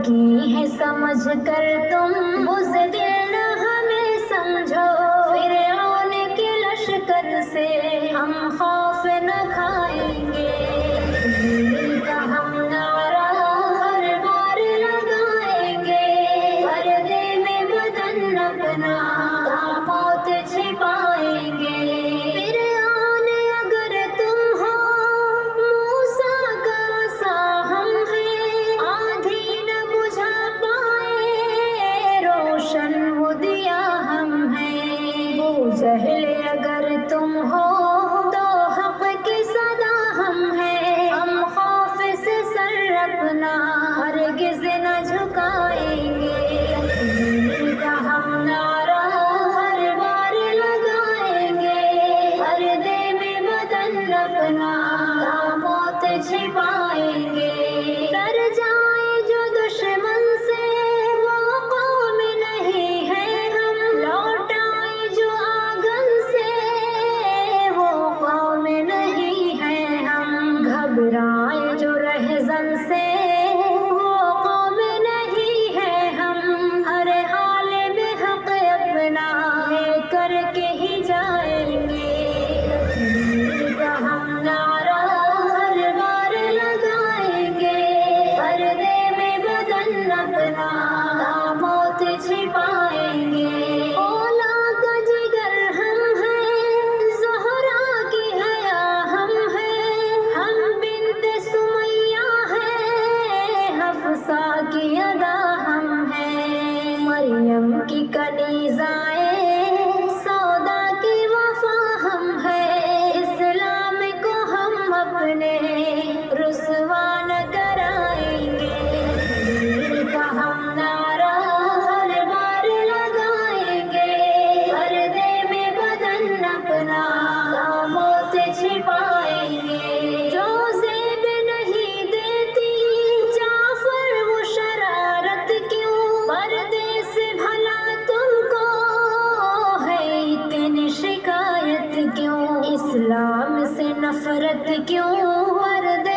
کی ہے سمجھ کر تم بزدل نہ ہمیں سمجھو، فرعون کے لشکر سے ہم خوف نہ کھائیں گے، دین کا ہم نعرہ ہر بار لگائیں گے، پردے میں بدن اپنا موت چھپائیں گے۔ فرعون اگر تم ہو، موسیٰ کا عصا ہم ہیں، آندھی نہ بجھا پائے، روشن وہ دیا ہم ہیں۔ ابو جہل اگر تم ہو تو حق کی صدا ہم ہیں، ہم خوف سے سر اپنا ہرگز نہ جھکائیں گے، دین کا ہم نعرہ ہر بار لگائیں گے، پردے میں بدن اپنا موت چھپائیں گے۔ ڈر جائیں جو دشمن سے وہ قوم نہیں ہے ہم، لوٹ آئیں جو آنگن سے وہ قوم نہیں ہے ہم، گھبرائیں جو رہزن سے وہ قوم نہیں ہے ہم، ہر حال میں حق اپنا لے کر کے ہی جائیں گے، دین کا ہم نعرہ ہر بار لگائیں گے، پردے میں بدن اپنا موت چھپائیں گے۔ اولا کا جگر ہم ہیں، زہرا کی حیا ہم ہیں، ہم بنت سمیہ ہیں، حفصہ کی ادا ہم ہیں، مریم کی کنیزائیں، سودا کی وفا ہم ہیں، اسلام کو ہم اپنے رسوا نہ کرائیں گے، دین کا ہم نعرہ ہر بار لگائیں گے، پردے میں بدن اپنا موت چھپائیں گے۔ جو زیب نہیں دیتی جعفر وہ شرارت کیوں، پردے سے بھلا تم کو ہے اتنی شکایت کیوں، اسلام سے نفرت کیوں، پردے